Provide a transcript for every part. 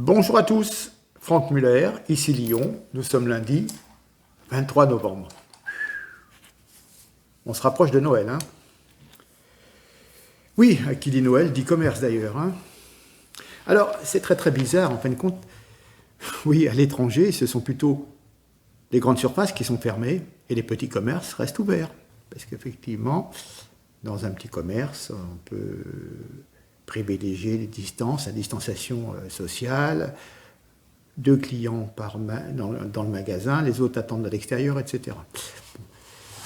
Bonjour à tous, Franck Muller, ici Lyon. Nous sommes lundi 23 novembre. On se rapproche de Noël, hein? Oui, qui dit Noël dit commerce d'ailleurs, hein? Alors, c'est très très bizarre en fin de compte. Oui, à l'étranger, ce sont plutôt les grandes surfaces qui sont fermées et les petits commerces restent ouverts. Parce qu'effectivement, dans un petit commerce, on peut privilégier les distances, la distanciation sociale, 2 clients dans le magasin, les autres attendent à l'extérieur, etc.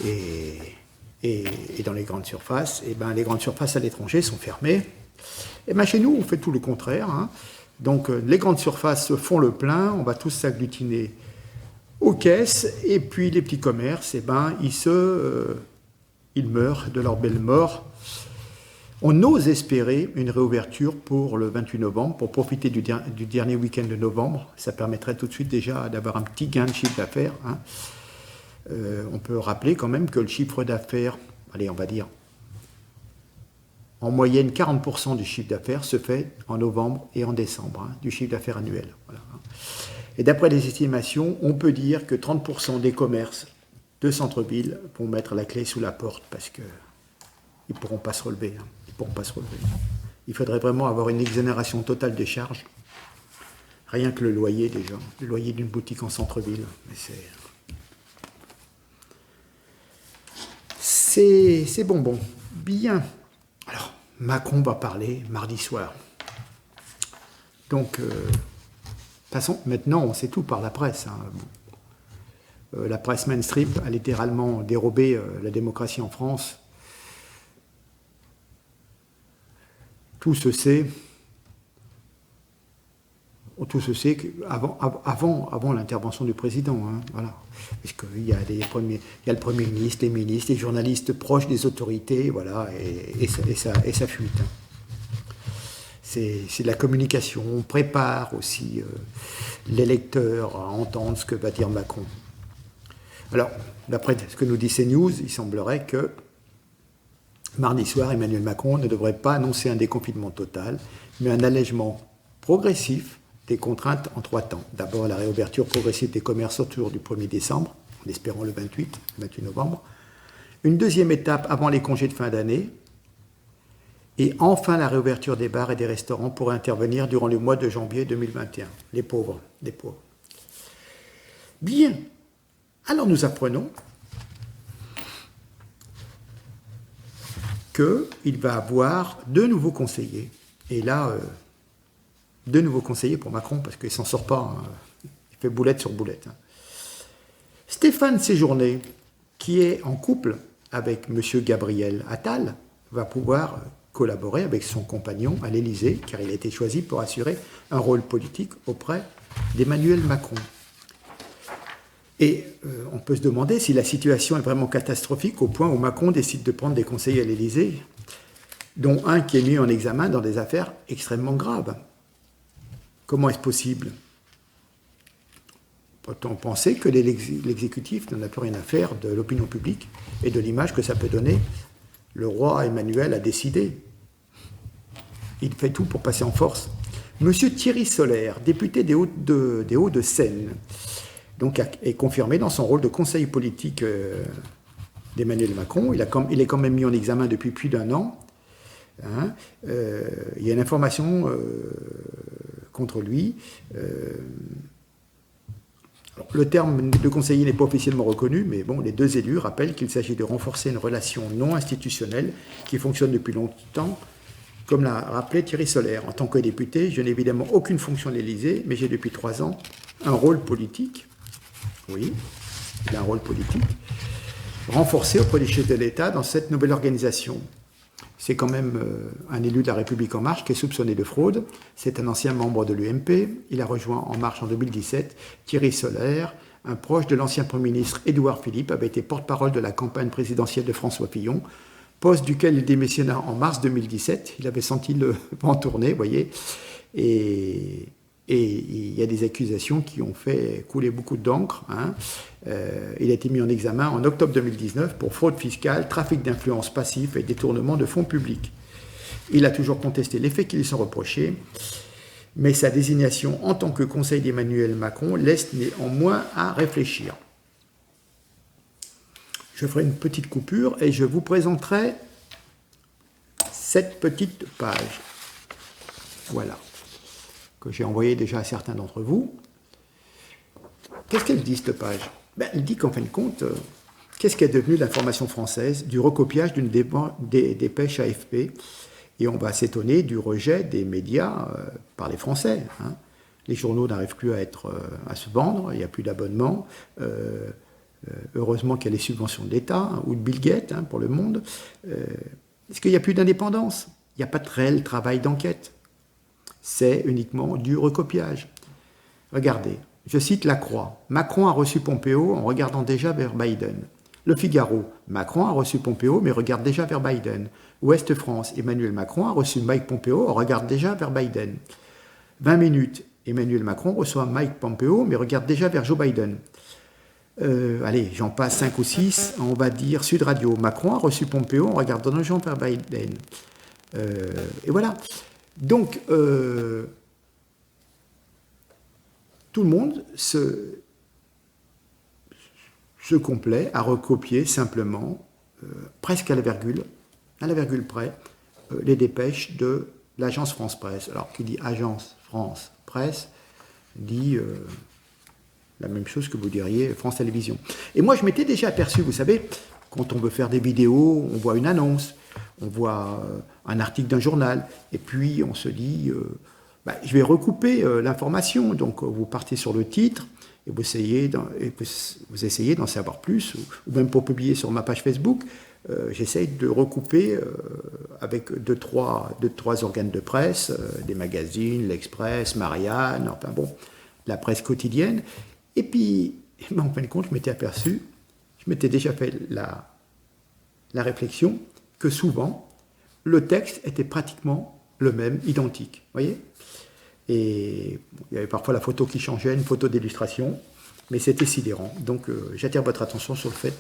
Et dans les grandes surfaces, les grandes surfaces à l'étranger sont fermées. Et chez nous, on fait tout le contraire, hein. Donc les grandes surfaces font le plein, on va tous s'agglutiner aux caisses, et puis les petits commerces, ils meurent de leur belle mort. On ose espérer une réouverture pour le 28 novembre, pour profiter du dernier week-end de novembre. Ça permettrait tout de suite déjà d'avoir un petit gain de chiffre d'affaires, hein. On peut rappeler quand même que le chiffre d'affaires, allez, on va dire, en moyenne 40% du chiffre d'affaires se fait en novembre et en décembre, hein, du chiffre d'affaires annuel. Voilà. Et d'après les estimations, on peut dire que 30% des commerces de centre-ville vont mettre la clé sous la porte parce qu'ils ne pourront pas se relever, hein. Il faudrait vraiment avoir une exonération totale des charges. Rien que le loyer déjà. Le loyer d'une boutique en centre-ville. Mais c'est bonbon. Bien. Alors, Macron va parler mardi soir. Donc, de toute façon, maintenant, on sait tout par la presse, hein. La presse mainstream a littéralement dérobé la démocratie en France. Tout se sait avant l'intervention du président, hein, voilà. Parce qu'il y a le Premier ministre, les ministres, les journalistes proches des autorités, voilà, et ça fuite, hein. C'est de la communication. On prépare aussi l'électeur à entendre ce que va dire Macron. Alors, d'après ce que nous dit CNews, il semblerait que mardi soir, Emmanuel Macron ne devrait pas annoncer un déconfinement total, mais un allègement progressif des contraintes en 3 temps. D'abord, la réouverture progressive des commerces autour du 1er décembre, en espérant le 28 novembre. Une deuxième étape avant les congés de fin d'année. Et enfin, la réouverture des bars et des restaurants pourrait intervenir durant le mois de janvier 2021. Les pauvres. Bien. Alors, nous apprenons qu'il va avoir 2 nouveaux conseillers. Et là, 2 nouveaux conseillers pour Macron, parce qu'il ne s'en sort pas, hein. Il fait boulette sur boulette, hein. Stéphane Séjourné, qui est en couple avec M. Gabriel Attal, va pouvoir collaborer avec son compagnon à l'Élysée, car il a été choisi pour assurer un rôle politique auprès d'Emmanuel Macron. Et on peut se demander si la situation est vraiment catastrophique au point où Macron décide de prendre des conseillers à l'Élysée, dont un qui est mis en examen dans des affaires extrêmement graves. Comment est-ce possible? Peut-on penser que l'exécutif n'en a plus rien à faire de l'opinion publique et de l'image que ça peut donner? Le roi Emmanuel a décidé. Il fait tout pour passer en force. Monsieur Thierry Solère, député des Hauts-de-Seine, donc est confirmé dans son rôle de conseiller politique d'Emmanuel Macron. Il est quand même mis en examen depuis plus d'1 an. Hein. Il y a une information contre lui. Alors, le terme de conseiller n'est pas officiellement reconnu, mais bon, les 2 élus rappellent qu'il s'agit de renforcer une relation non institutionnelle qui fonctionne depuis longtemps, comme l'a rappelé Thierry Solère. En tant que député, je n'ai évidemment aucune fonction à l'Élysée, mais j'ai depuis 3 ans un rôle politique. Oui, il a un rôle politique renforcé auprès des chefs de l'État dans cette nouvelle organisation. C'est quand même un élu de la République En Marche qui est soupçonné de fraude. C'est un ancien membre de l'UMP. Il a rejoint En Marche en 2017. Thierry Solère, un proche de l'ancien Premier ministre Édouard Philippe, avait été porte-parole de la campagne présidentielle de François Fillon, poste duquel il démissionna en mars 2017. Il avait senti le vent tourner, vous voyez. Et il y a des accusations qui ont fait couler beaucoup d'encre, hein. Il a été mis en examen en octobre 2019 pour fraude fiscale, trafic d'influence passive et détournement de fonds publics. Il a toujours contesté les faits qui lui sont reprochés. mais sa désignation en tant que conseil d'Emmanuel Macron laisse néanmoins à réfléchir. Je ferai une petite coupure et je vous présenterai cette petite page. Voilà, que j'ai envoyée déjà à certains d'entre vous. Qu'est-ce qu'elle dit, cette page? Elle dit qu'en fin de compte, qu'est-ce qu'est devenu l'information française du recopiage d'une dépêche AFP? Et on va s'étonner du rejet des médias par les Français. Hein. Les journaux n'arrivent plus à se vendre, il n'y a plus d'abonnement. Heureusement qu'il y a les subventions de l'État, hein, ou de Bill Gates pour le monde. Est-ce qu'il n'y a plus d'indépendance? Il n'y a pas de réel travail d'enquête. C'est uniquement du recopiage. Regardez, je cite La Croix. Macron a reçu Pompeo en regardant déjà vers Biden. Le Figaro. Macron a reçu Pompeo mais regarde déjà vers Biden. Ouest France. Emmanuel Macron a reçu Mike Pompeo, regarde déjà vers Biden. 20 minutes. Emmanuel Macron reçoit Mike Pompeo mais regarde déjà vers Joe Biden. Allez, j'en passe 5 ou 6, on va dire Sud Radio. Macron a reçu Pompeo en regardant déjà vers Biden. Et voilà. Donc, tout le monde se complaît à recopier simplement, presque à la virgule près, les dépêches de l'agence France Presse. Alors, qui dit agence France Presse dit la même chose que vous diriez France Télévisions. Et moi, je m'étais déjà aperçu, vous savez, quand on veut faire des vidéos, on voit une annonce, on voit un article d'un journal, et puis on se dit, je vais recouper l'information. Donc, vous partez sur le titre, et vous essayez d'en savoir plus, ou même pour publier sur ma page Facebook, j'essaye de recouper avec deux, trois organes de presse, des magazines, l'Express, Marianne, enfin bon, la presse quotidienne. Et puis, en fin de compte, je m'étais déjà fait la réflexion que souvent, le texte était pratiquement le même, identique. Vous voyez? Et il y avait parfois la photo qui changeait, une photo d'illustration, mais c'était sidérant. Donc, j'attire votre attention sur le fait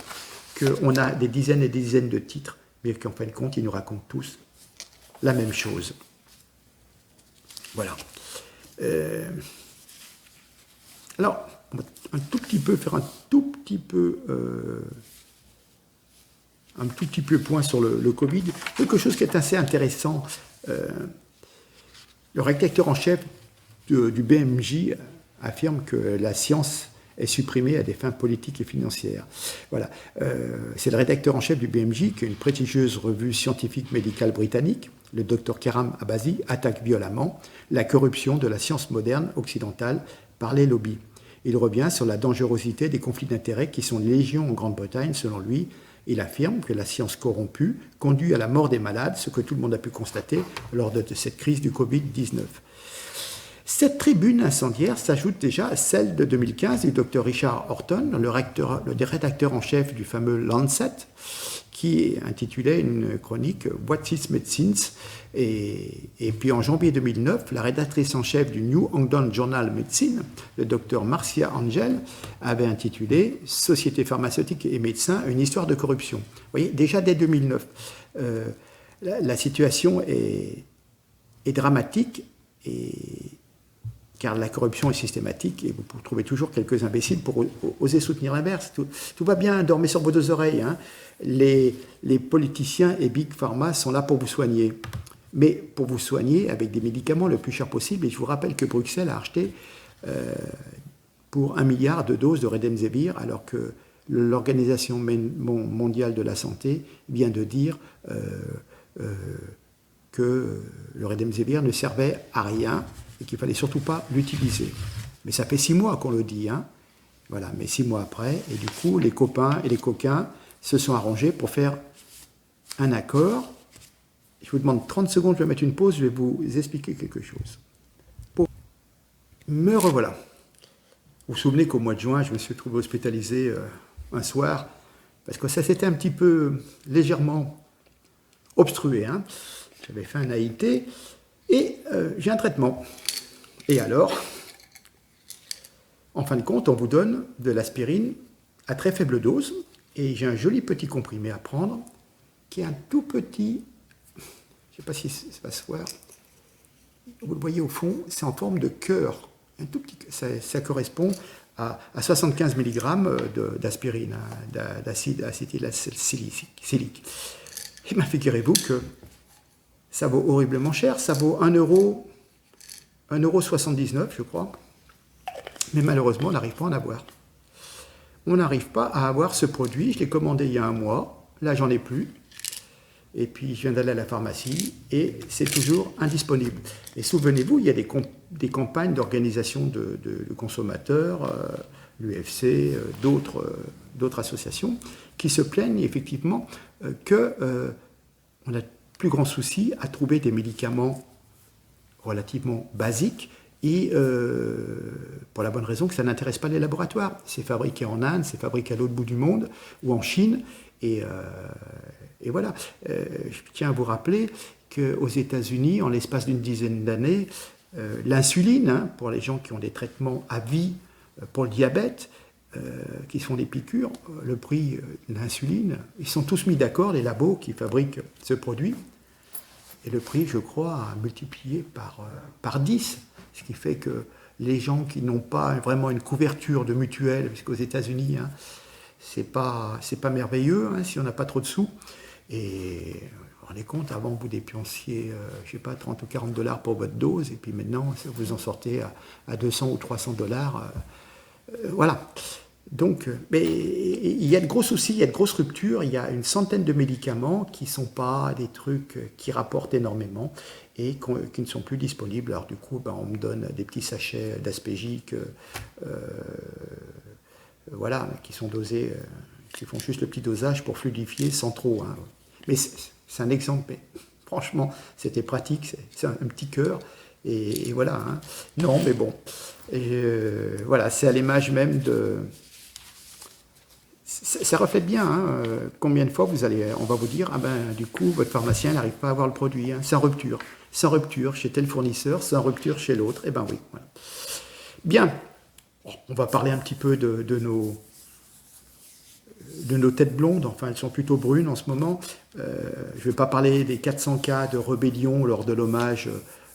qu'on a des dizaines et des dizaines de titres, mais qu'en fin de compte, ils nous racontent tous la même chose. Voilà. Alors, on va faire un tout petit peu point sur le Covid. Quelque chose qui est assez intéressant. Le rédacteur en chef du BMJ affirme que la science est supprimée à des fins politiques et financières. Voilà. C'est le rédacteur en chef du BMJ, qui est une prestigieuse revue scientifique médicale britannique. Le docteur Karam Abazi attaque violemment la corruption de la science moderne occidentale par les lobbies. Il revient sur la dangerosité des conflits d'intérêts qui sont légion en Grande-Bretagne, selon lui. Il affirme que la science corrompue conduit à la mort des malades, ce que tout le monde a pu constater lors de cette crise du Covid-19. Cette tribune incendiaire s'ajoute déjà à celle de 2015 du Dr Richard Horton, le rédacteur en chef du fameux Lancet, qui intitulait une chronique « What is Medicine ?» Et puis en janvier 2009, la rédactrice en chef du New England Journal Medicine, le Dr Marcia Angel, avait intitulé « Société pharmaceutique et médecins, une histoire de corruption ». Vous voyez, déjà dès 2009, la situation est dramatique, car la corruption est systématique et vous trouvez toujours quelques imbéciles pour oser soutenir l'inverse. Tout va bien, dormez sur vos deux oreilles. Hein. Les politiciens et Big Pharma sont là pour vous soigner. Mais pour vous soigner avec des médicaments le plus cher possible. Et je vous rappelle que Bruxelles a acheté pour 1 milliard de doses de Remdesivir, alors que l'Organisation mondiale de la santé vient de dire que le Remdesivir ne servait à rien et qu'il ne fallait surtout pas l'utiliser. Mais ça fait 6 mois qu'on le dit. Hein. Voilà, mais 6 mois après, et du coup, les copains et les coquins se sont arrangés pour faire un accord. Je vous demande 30 secondes, je vais mettre une pause, je vais vous expliquer quelque chose. Me revoilà. Vous vous souvenez qu'au mois de juin, je me suis trouvé hospitalisé un soir, parce que ça s'était un petit peu légèrement obstrué. Hein. J'avais fait un AIT, et j'ai un traitement. Et alors, en fin de compte, on vous donne de l'aspirine à très faible dose, et j'ai un joli petit comprimé à prendre, qui est un tout petit, je ne sais pas si ça va se voir, vous le voyez au fond, c'est en forme de cœur. Un tout petit, ça correspond à 75 mg d'aspirine, d'acide acétylsalicylique. Et bien, figurez-vous que ça vaut horriblement cher, ça vaut 1,79 €, je crois. Mais malheureusement, on n'arrive pas à en avoir. On n'arrive pas à avoir ce produit. Je l'ai commandé il y a un mois. Là, j'en ai plus. Et puis, je viens d'aller à la pharmacie et c'est toujours indisponible. Et souvenez-vous, il y a des campagnes d'organisation de consommateurs, l'UFC, d'autres associations, qui se plaignent effectivement qu'on a de plus grands soucis à trouver des médicaments relativement basiques et pour la bonne raison que ça n'intéresse pas les laboratoires. C'est fabriqué en Inde, c'est fabriqué à l'autre bout du monde ou en Chine et voilà. Je tiens à vous rappeler qu'aux États-Unis, en l'espace d'une dizaine d'années, l'insuline, pour les gens qui ont des traitements à vie pour le diabète, qui sont des piqûres, le prix de l'insuline, ils sont tous mis d'accord, les labos qui fabriquent ce produit, et le prix, je crois, a multiplié par 10, ce qui fait que les gens qui n'ont pas vraiment une couverture de mutuelle, parce qu'aux États-Unis, c'est pas merveilleux si on n'a pas trop de sous, et vous vous rendez compte, avant vous dépensiez, je sais pas, 30 ou 40 $ pour votre dose, et puis maintenant vous en sortez à 200 ou 300 $. Voilà. Donc, mais il y a de gros soucis, il y a de grosses ruptures, il y a une centaine de médicaments qui ne sont pas des trucs qui rapportent énormément et qui ne sont plus disponibles. Alors du coup, on me donne des petits sachets d'aspégique, voilà, qui sont dosés, qui font juste le petit dosage pour fluidifier sans trop. Mais c'est un exemple, mais franchement, c'était pratique, c'est un petit cœur. Et voilà. Non, mais bon. Voilà, c'est à l'image même de... Ça reflète bien combien de fois on va vous dire, du coup, votre pharmacien n'arrive pas à avoir le produit, sans rupture. Sans rupture chez tel fournisseur, sans rupture chez l'autre. Eh bien oui. Voilà. Bien. On va parler un petit peu de nos têtes blondes, enfin elles sont plutôt brunes en ce moment. Je ne vais pas parler des 400 cas de rébellion lors de l'hommage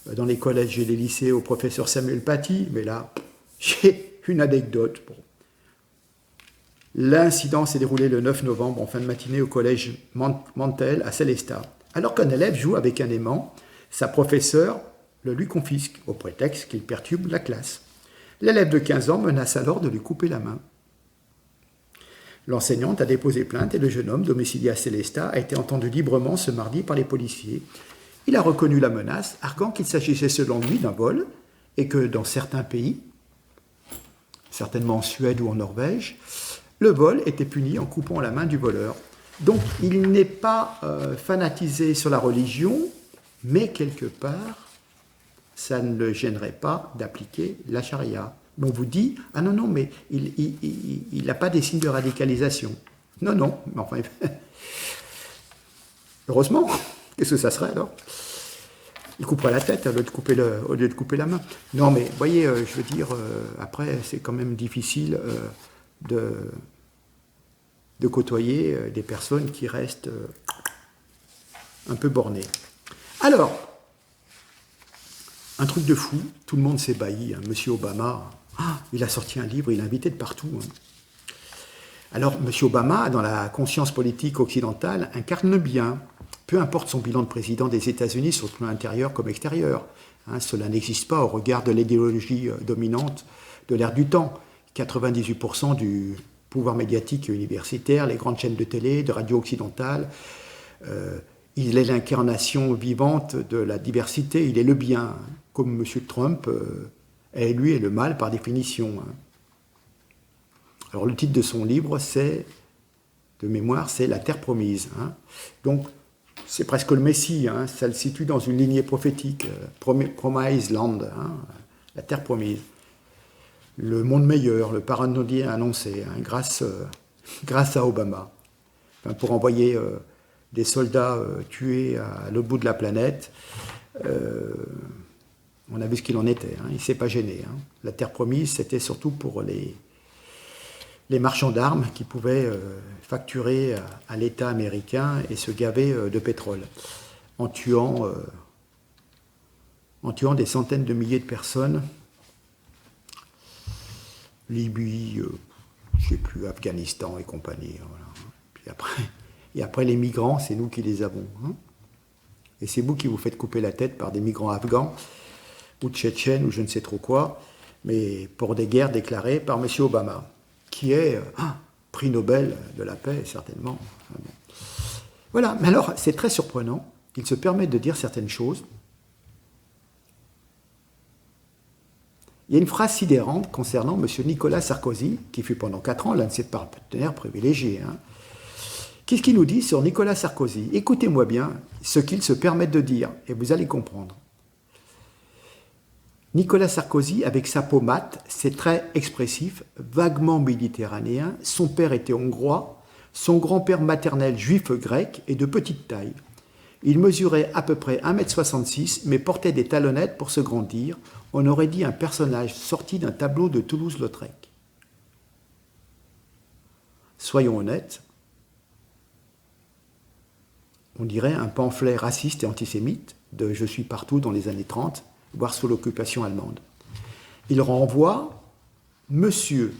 dans les collèges et les lycées au professeur Samuel Paty, mais là, j'ai une anecdote. Bon. L'incident s'est déroulé le 9 novembre en fin de matinée au collège Mantel à Célestat. Alors qu'un élève joue avec un aimant, sa professeure le lui confisque au prétexte qu'il perturbe la classe. L'élève de 15 ans menace alors de lui couper la main. L'enseignante a déposé plainte et le jeune homme domicilié à Célestat a été entendu librement ce mardi par les policiers. Il a reconnu la menace, arguant qu'il s'agissait selon lui d'un vol et que dans certains pays, certainement en Suède ou en Norvège, le vol était puni en coupant la main du voleur. Donc il n'est pas fanatisé sur la religion, mais quelque part, ça ne le gênerait pas d'appliquer la charia. Mais on vous dit, ah non, mais il n'a pas des signes de radicalisation. Non, mais enfin, heureusement, qu'est-ce que ça serait alors? Il couperait la tête au lieu de couper la main. Non, mais vous voyez, je veux dire, après, c'est quand même difficile de côtoyer des personnes qui restent un peu bornées. Alors, un truc de fou, tout le monde s'ébahit. Monsieur Obama, il a sorti un livre, il est invité de partout. Alors, Monsieur Obama, dans la conscience politique occidentale, incarne bien, peu importe son bilan de président des États-Unis sur le plan intérieur comme extérieur. Cela n'existe pas au regard de l'idéologie dominante de l'ère du temps. 98% du pouvoir médiatique et universitaire, les grandes chaînes de télé, de radio occidentales. Il est l'incarnation vivante de la diversité, il est le bien, comme M. Trump lui est le mal par définition. Alors le titre de son livre, de mémoire, c'est La Terre Promise. Donc c'est presque le Messie, ça le situe dans une lignée prophétique, Promised Land, la Terre Promise. Le monde meilleur, le paradis annoncé, grâce à Obama. Pour envoyer des soldats tués à l'autre bout de la planète, on a vu ce qu'il en était, il ne s'est pas gêné. La Terre Promise, c'était surtout pour les marchands d'armes qui pouvaient facturer à l'État américain et se gaver de pétrole, en tuant en tuant des centaines de milliers de personnes. Libye, je ne sais plus, Afghanistan et compagnie. Voilà. Et après, les migrants, c'est nous qui les avons. Hein. Et c'est vous qui vous faites couper la tête par des migrants afghans, ou tchétchènes, ou je ne sais trop quoi, mais pour des guerres déclarées par M. Obama, qui est prix Nobel de la paix, certainement. Voilà, mais alors, c'est très surprenant qu'il se permette de dire certaines choses. Il y a une phrase sidérante concernant M. Nicolas Sarkozy, qui fut pendant 4 ans l'un de ses partenaires privilégiés. Hein. Qu'est-ce qu'il nous dit sur Nicolas Sarkozy? Écoutez-moi bien ce qu'il se permet de dire, et vous allez comprendre. Nicolas Sarkozy, avec sa peau mate, ses traits expressifs, vaguement méditerranéens, son père était hongrois, son grand-père maternel juif grec et de petite taille. Il mesurait à peu près 1,66 m, mais portait des talonnettes pour se grandir. On aurait dit un personnage sorti d'un tableau de Toulouse-Lautrec. Soyons honnêtes, on dirait un pamphlet raciste et antisémite de « Je suis partout » dans les années 30, voire sous l'occupation allemande. Il renvoie monsieur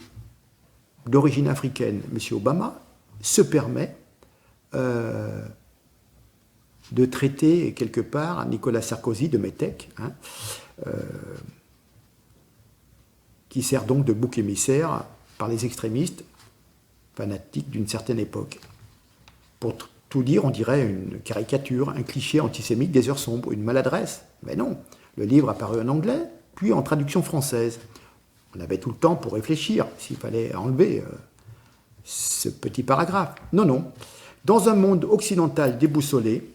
d'origine africaine, monsieur Obama, se permet de traiter quelque part Nicolas Sarkozy de métèque, hein, qui sert donc de bouc émissaire par les extrémistes fanatiques d'une certaine époque. Pour tout dire, on dirait une caricature, un cliché antisémite des heures sombres, une maladresse. Mais non, le livre apparut en anglais, puis en traduction française. On avait tout le temps pour réfléchir s'il fallait enlever ce petit paragraphe. Non, non. Dans un monde occidental déboussolé,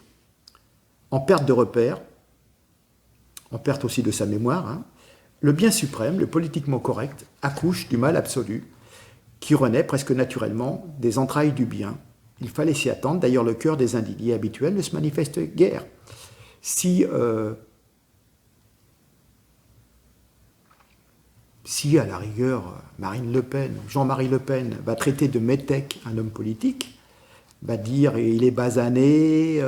en perte de repères, en perte aussi de sa mémoire, hein, le bien suprême, le politiquement correct, accouche du mal absolu, qui renaît presque naturellement des entrailles du bien. Il fallait s'y attendre. D'ailleurs, le cœur des indignés habituels ne se manifeste guère. Si à la rigueur, Marine Le Pen, Jean-Marie Le Pen, va traiter de métèque un homme politique, va dire il est basané,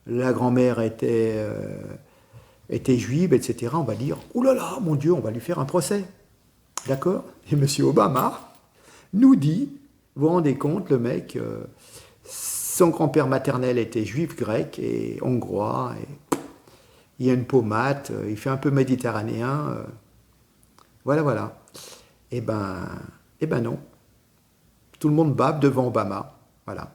la grand-mère était juive, etc., on va dire « Ouh là là, mon Dieu, on va lui faire un procès ». D'accord? Et M. Obama nous dit, vous vous rendez compte, le mec, son grand-père maternel était juif grec et hongrois, et il a une peau mate, il fait un peu méditerranéen. Voilà, voilà. Eh ben non. Tout le monde bave devant Obama. Voilà.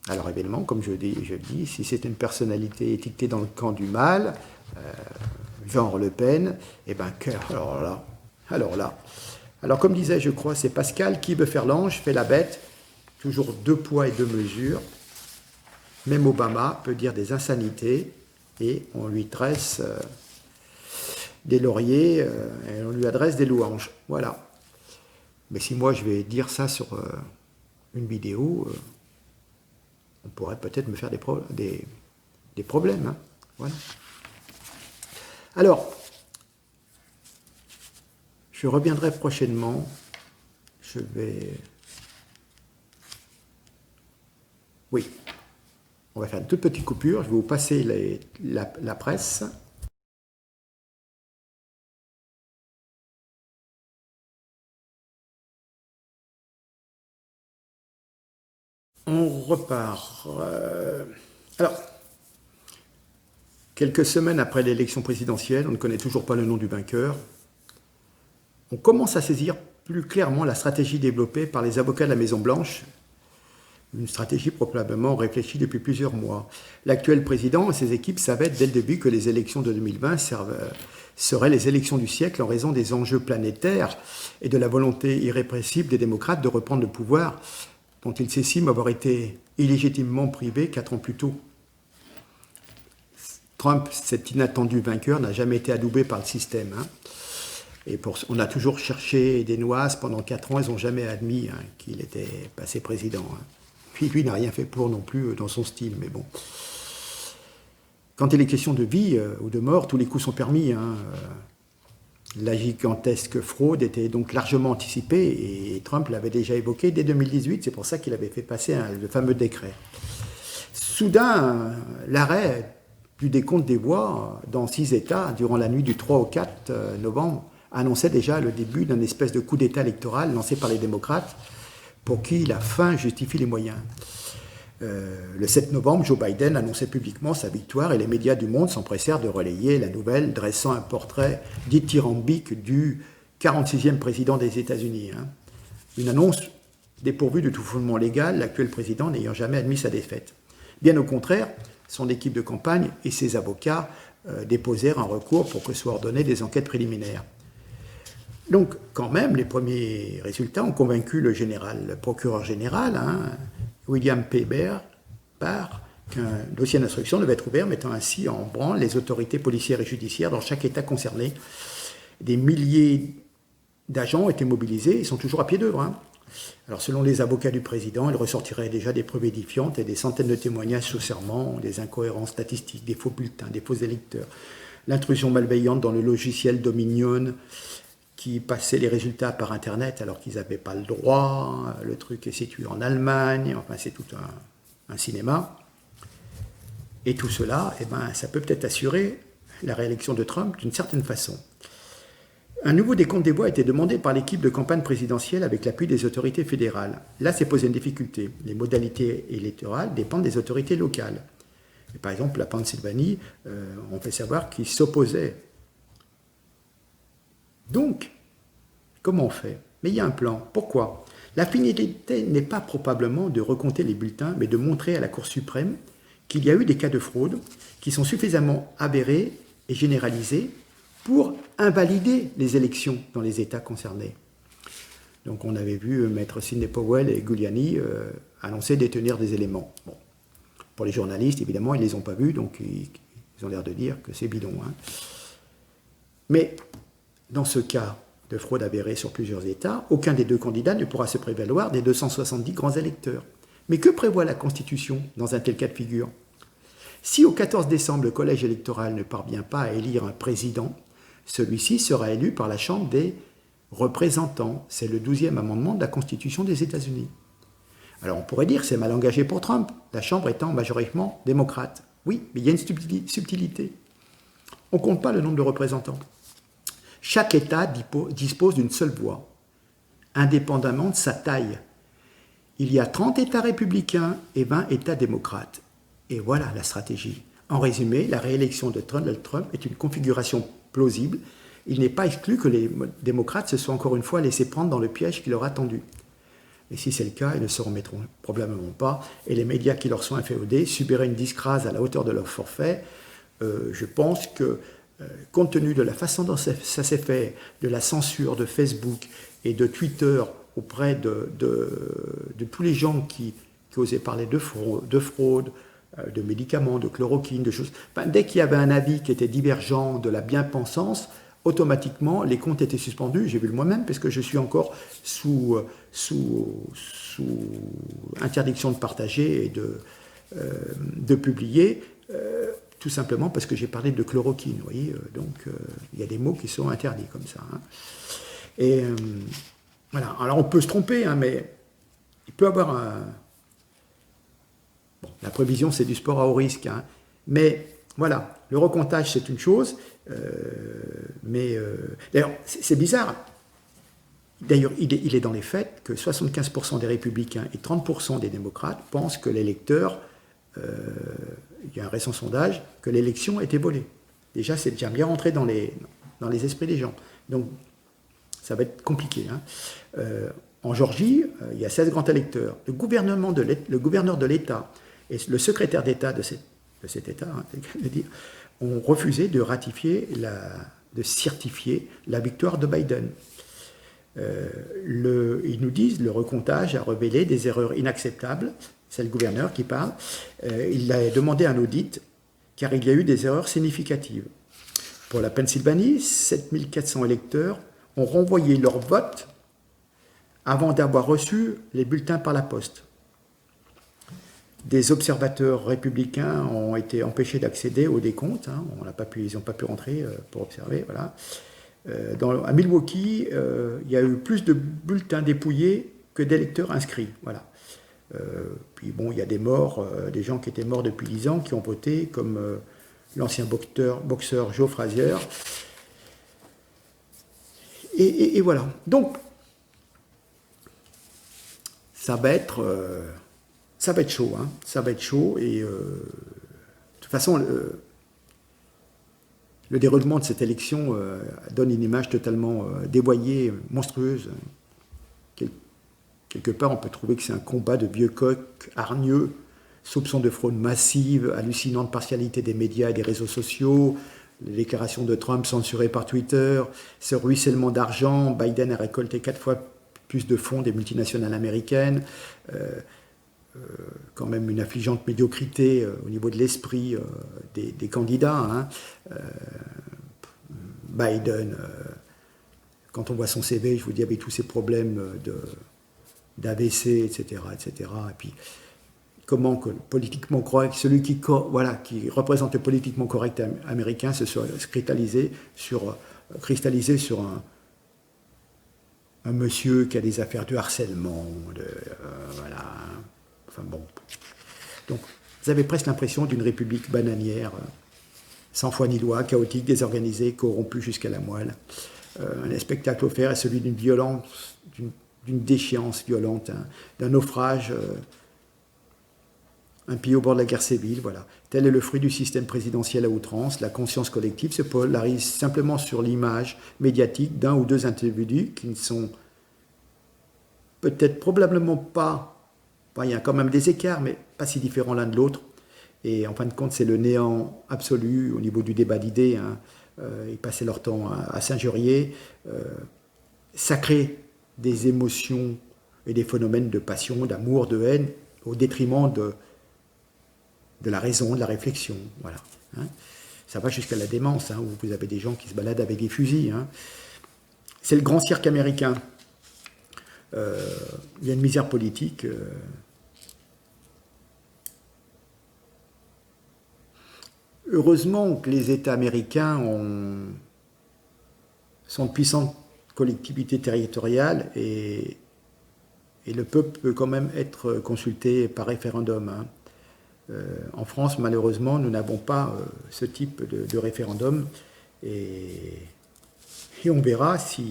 Alors évidemment, comme je dis, si c'est une personnalité étiquetée dans le camp du mal, genre Le Pen, eh ben alors là. Alors comme disait, je crois, c'est Pascal, qui veut faire l'ange, fait la bête, toujours 2 poids et 2 mesures. Même Obama peut dire des insanités et on lui tresse des lauriers et on lui adresse des louanges. Voilà. Mais si moi je vais dire ça sur une vidéo, on pourrait peut-être me faire des problèmes. Hein. Voilà. Alors, je reviendrai prochainement. Oui, on va faire une toute petite coupure. Je vais vous passer la presse. On repart. Alors, quelques semaines après l'élection présidentielle, on ne connaît toujours pas le nom du vainqueur. On commence à saisir plus clairement la stratégie développée par les avocats de la Maison-Blanche, une stratégie probablement réfléchie depuis plusieurs mois. L'actuel président et ses équipes savaient dès le début que les élections de 2020 seraient les élections du siècle en raison des enjeux planétaires et de la volonté irrépressible des démocrates de reprendre le pouvoir dont ils s'estiment avoir été illégitimement privés 4 ans plus tôt. Trump, cet inattendu vainqueur, n'a jamais été adoubé par le système. Hein. Et on a toujours cherché des noises pendant 4 ans, ils n'ont jamais admis qu'il était passé président. Hein. Puis lui n'a rien fait pour non plus dans son style, mais bon. Quand il est question de vie ou de mort, tous les coups sont permis. Hein. La gigantesque fraude était donc largement anticipée et Trump l'avait déjà évoqué dès 2018, c'est pour ça qu'il avait fait passer le fameux décret. Soudain, l'arrêt du décompte des voix dans 6 États durant la nuit du 3 au 4 novembre annonçait déjà le début d'un espèce de coup d'État électoral lancé par les démocrates pour qui la fin justifie les moyens. Le 7 novembre, Joe Biden annonçait publiquement sa victoire et les médias du monde s'empressèrent de relayer la nouvelle, dressant un portrait dithyrambique du 46e président des États-Unis. Une annonce dépourvue de tout fondement légal, l'actuel président n'ayant jamais admis sa défaite. Bien au contraire, son équipe de campagne et ses avocats déposèrent un recours pour que soient ordonnées des enquêtes préliminaires. Donc, quand même, les premiers résultats ont convaincu le procureur général, William P. Barr, qu'un dossier d'instruction devait être ouvert, mettant ainsi en branle les autorités policières et judiciaires dans chaque État concerné. Des milliers d'agents ont été mobilisés et sont toujours à pied d'œuvre. Alors, selon les avocats du président, il ressortirait déjà des preuves édifiantes et des centaines de témoignages sous serment, des incohérences statistiques, des faux bulletins, des faux électeurs, l'intrusion malveillante dans le logiciel Dominion qui passait les résultats par Internet alors qu'ils n'avaient pas le droit, le truc est situé en Allemagne, enfin c'est tout un cinéma. Et tout cela, ça peut peut-être assurer la réélection de Trump d'une certaine façon. Un nouveau décompte des voix a été demandé par l'équipe de campagne présidentielle avec l'appui des autorités fédérales. Là, c'est posé une difficulté. Les modalités électorales dépendent des autorités locales. Et par exemple, la Pennsylvanie, on fait savoir qu'ils s'opposaient. Donc, comment on fait? Mais il y a un plan. Pourquoi? La finalité n'est pas probablement de recompter les bulletins, mais de montrer à la Cour suprême qu'il y a eu des cas de fraude qui sont suffisamment avérés et généralisés pour invalider les élections dans les États concernés. Donc on avait vu Maître Sidney Powell et Giuliani annoncer détenir des éléments. Bon. Pour les journalistes, évidemment, ils ne les ont pas vus, donc ils ont l'air de dire que c'est bidon. Mais dans ce cas de fraude avérée sur plusieurs États, aucun des deux candidats ne pourra se prévaloir des 270 grands électeurs. Mais que prévoit la Constitution dans un tel cas de figure? Si au 14 décembre, le collège électoral ne parvient pas à élire un président, celui-ci sera élu par la Chambre des représentants. C'est le 12e amendement de la Constitution des États-Unis. Alors on pourrait dire que c'est mal engagé pour Trump, la Chambre étant majoritairement démocrate. Oui, mais il y a une subtilité. On ne compte pas le nombre de représentants. Chaque État dispose d'une seule voix, indépendamment de sa taille. Il y a 30 États républicains et 20 États démocrates. Et voilà la stratégie. En résumé, la réélection de Donald Trump est une configuration plausible. Il n'est pas exclu que les démocrates se soient encore une fois laissés prendre dans le piège qui leur a tendu. Et si c'est le cas, ils ne se remettront probablement pas. Et les médias qui leur sont inféodés subiraient une disgrâce à la hauteur de leur forfait. Je pense que, compte tenu de la façon dont ça s'est fait, de la censure de Facebook et de Twitter auprès de tous les gens qui osaient parler de fraude, de médicaments, de chloroquine, de choses. Dès qu'il y avait un avis qui était divergent de la bien-pensance, automatiquement, les comptes étaient suspendus. J'ai vu le moi-même, parce que je suis encore sous interdiction de partager et de publier, tout simplement parce que j'ai parlé de chloroquine. Vous voyez, donc, il y a des mots qui sont interdits comme ça. Et voilà. Alors, on peut se tromper, mais il peut y avoir un... Bon, la prévision, c'est du sport à haut risque. Mais voilà, le recomptage, c'est une chose. D'ailleurs, c'est bizarre. D'ailleurs, il est dans les faits que 75% des républicains et 30% des démocrates pensent que l'électeur, il y a un récent sondage, que l'élection a été volée. Déjà, c'est déjà bien rentré dans les esprits des gens. Donc, ça va être compliqué. En Géorgie, il y a 16 grands électeurs. Le gouverneur de l'État et le secrétaire d'État de cet État, ont refusé de certifier la victoire de Biden. Ils nous disent le recomptage a révélé des erreurs inacceptables. C'est le gouverneur qui parle. Il a demandé un audit car il y a eu des erreurs significatives. Pour la Pennsylvanie, 7400 électeurs ont renvoyé leur vote avant d'avoir reçu les bulletins par la poste. Des observateurs républicains ont été empêchés d'accéder au décompte. Ils n'ont pas pu rentrer pour observer. Voilà. À Milwaukee, il y a eu plus de bulletins dépouillés que d'électeurs inscrits. Voilà. Puis bon, il y a des morts, des gens qui étaient morts depuis 10 ans, qui ont voté, comme l'ancien boxeur Joe Frazier. Et voilà. Donc, ça va être chaud. Hein. Ça va être chaud. Et de toute façon, le déroulement de cette élection donne une image totalement dévoyée, monstrueuse. Quelque part, on peut trouver que c'est un combat de vieux coqs hargneux, soupçons de fraude massive, hallucinante partialité des médias et des réseaux sociaux, les déclarations de Trump censurées par Twitter, ce ruissellement d'argent, Biden a récolté 4 fois plus de fonds des multinationales américaines, quand même une affligeante médiocrité au niveau de l'esprit des candidats. Hein. Biden, quand on voit son CV, je vous dis, avec tous ces problèmes d'AVC, etc., etc. Et puis, comment que politiquement correct, celui qui représente le politiquement correct américain se soit cristallisé sur un monsieur qui a des affaires de harcèlement, voilà. Enfin bon. Donc, vous avez presque l'impression d'une république bananière, sans foi ni loi, chaotique, désorganisée, corrompue jusqu'à la moelle. Un spectacle offert est celui d'une violence, d'une déchéance violente, hein, d'un naufrage, un pays au bord de la guerre civile, voilà. Tel est le fruit du système présidentiel à outrance. La conscience collective se polarise simplement sur l'image médiatique d'un ou deux individus qui ne sont peut-être probablement pas, il y a quand même des écarts, mais pas si différents l'un de l'autre. Et en fin de compte, c'est le néant absolu au niveau du débat d'idées. Hein. Ils passaient leur temps à s'injurier. Ça crée des émotions et des phénomènes de passion, d'amour, de haine, au détriment de la raison, de la réflexion. Voilà. Hein. Ça va jusqu'à la démence, hein, où vous avez des gens qui se baladent avec des fusils. Hein. C'est le grand cirque américain. Il y a une misère politique. Heureusement que les États américains sont de puissantes collectivités territoriales et le peuple peut quand même être consulté par référendum. Hein. En France, malheureusement, nous n'avons pas ce type de référendum et on verra ce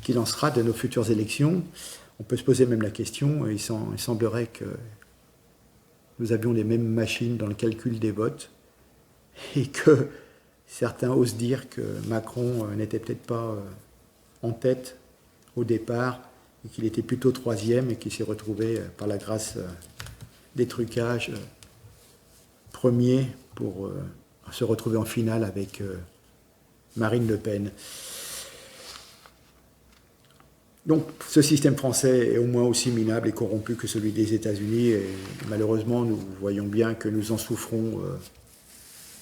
qu'il en sera de nos futures élections. On peut se poser même la question, il semblerait que nous avions les mêmes machines dans le calcul des votes et que certains osent dire que Macron n'était peut-être pas en tête au départ et qu'il était plutôt troisième et qu'il s'est retrouvé par la grâce des trucages premier pour se retrouver en finale avec Marine Le Pen. Donc ce système français est au moins aussi minable et corrompu que celui des États-Unis et malheureusement nous voyons bien que nous en souffrons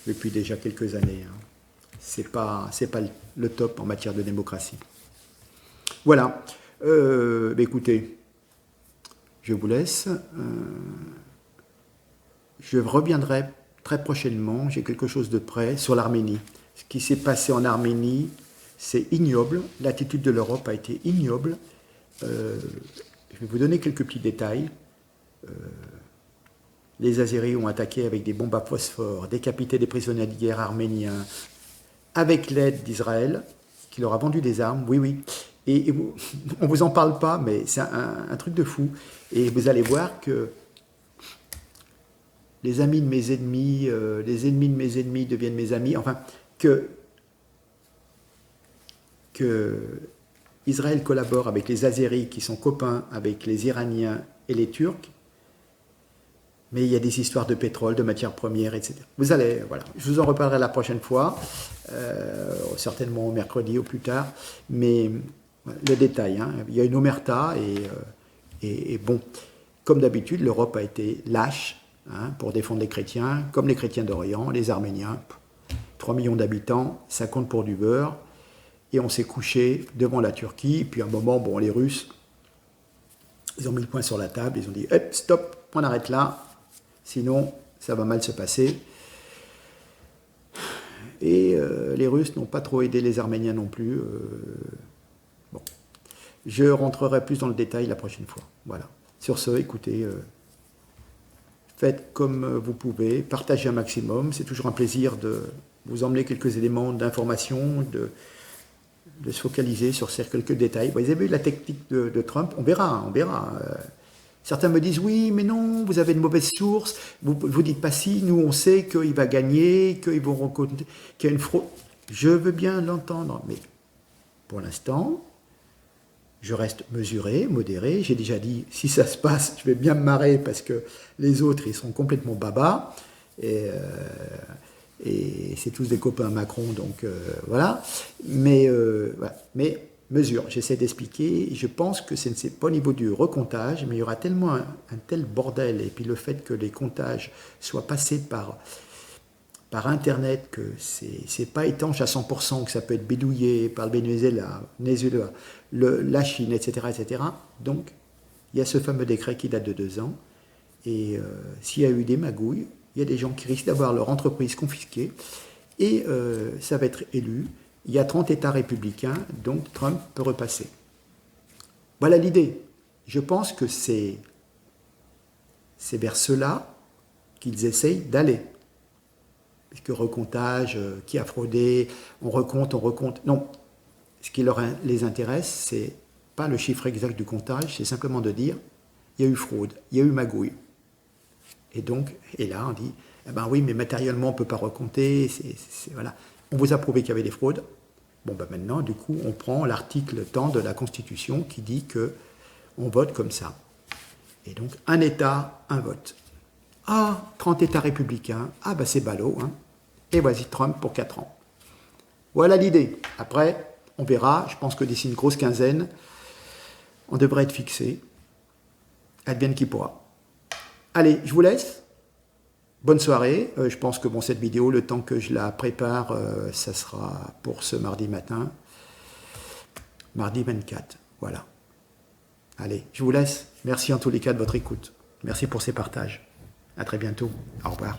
depuis déjà quelques années. Hein. C'est pas le top en matière de démocratie. Voilà. Écoutez, je vous laisse. Je reviendrai très prochainement. J'ai quelque chose de prêt sur l'Arménie. Ce qui s'est passé en Arménie, c'est ignoble. L'attitude de l'Europe a été ignoble. Je vais vous donner quelques petits détails. Les Azéris ont attaqué avec des bombes à phosphore, décapité des prisonniers de guerre arméniens, avec l'aide d'Israël, qui leur a vendu des armes. Oui, oui. Et on ne vous en parle pas, mais c'est un truc de fou. Et vous allez voir que les amis de mes ennemis, les ennemis de mes ennemis deviennent mes amis. Enfin, que Israël collabore avec les Azéris qui sont copains avec les Iraniens et les Turcs, mais il y a des histoires de pétrole, de matières premières, etc. Vous allez, voilà, je vous en reparlerai la prochaine fois, certainement mercredi ou plus tard, mais le détail, hein, il y a une omerta et bon, comme d'habitude, l'Europe a été lâche hein, pour défendre les chrétiens, comme les chrétiens d'Orient, les Arméniens, 3 millions d'habitants, ça compte pour du beurre. Et on s'est couché devant la Turquie. Puis à un moment, bon, les Russes, ils ont mis le poing sur la table. Ils ont dit, hop, stop, on arrête là. Sinon, ça va mal se passer. Et les Russes n'ont pas trop aidé les Arméniens non plus. Bon, je rentrerai plus dans le détail la prochaine fois. Voilà. Sur ce, écoutez, faites comme vous pouvez, partagez un maximum. C'est toujours un plaisir de vous emmener quelques éléments d'information, de se focaliser sur quelques détails. Vous avez vu la technique de Trump, on verra, on verra. Certains me disent, oui, mais non, vous avez une mauvaise source, vous dites pas si, nous on sait qu'il va gagner, qu'il y a une fraude. Je veux bien l'entendre, mais pour l'instant, je reste mesuré, modéré. J'ai déjà dit, si ça se passe, je vais bien me marrer parce que les autres, ils sont complètement babas. Et c'est tous des copains Macron, donc voilà. Mais mesure, j'essaie d'expliquer. Je pense que ce n'est pas au niveau du recomptage, mais il y aura tellement un tel bordel, et puis le fait que les comptages soient passés par Internet, que c'est pas étanche à 100%, que ça peut être bidouillé par le Venezuela, la Chine, etc., etc. Donc, il y a ce fameux décret qui date de 2 ans, et s'il y a eu des magouilles, il y a des gens qui risquent d'avoir leur entreprise confisquée, et ça va être élu. Il y a 30 États républicains, donc Trump peut repasser. Voilà l'idée. Je pense que c'est vers cela qu'ils essayent d'aller. Parce que recomptage, qui a fraudé, on recompte. Non, ce qui les intéresse, c'est pas le chiffre exact du comptage, c'est simplement de dire, il y a eu fraude, il y a eu magouille. Et donc, là, on dit, eh ben oui, mais matériellement, on ne peut pas recompter, voilà. On vous a prouvé qu'il y avait des fraudes. Bon, ben maintenant, du coup, on prend l'article tant de la Constitution qui dit qu'on vote comme ça. Et donc, un État, un vote. Ah, 30 États républicains, ah ben c'est ballot, hein. Et voici Trump pour 4 ans. Voilà l'idée. Après, on verra, je pense que d'ici une grosse quinzaine, on devrait être fixé. Advienne qui pourra. Allez, je vous laisse. Bonne soirée. Je pense que cette vidéo, le temps que je la prépare, ça sera pour ce mardi matin. Mardi 24. Voilà. Allez, je vous laisse. Merci en tous les cas de votre écoute. Merci pour ces partages. À très bientôt. Au revoir.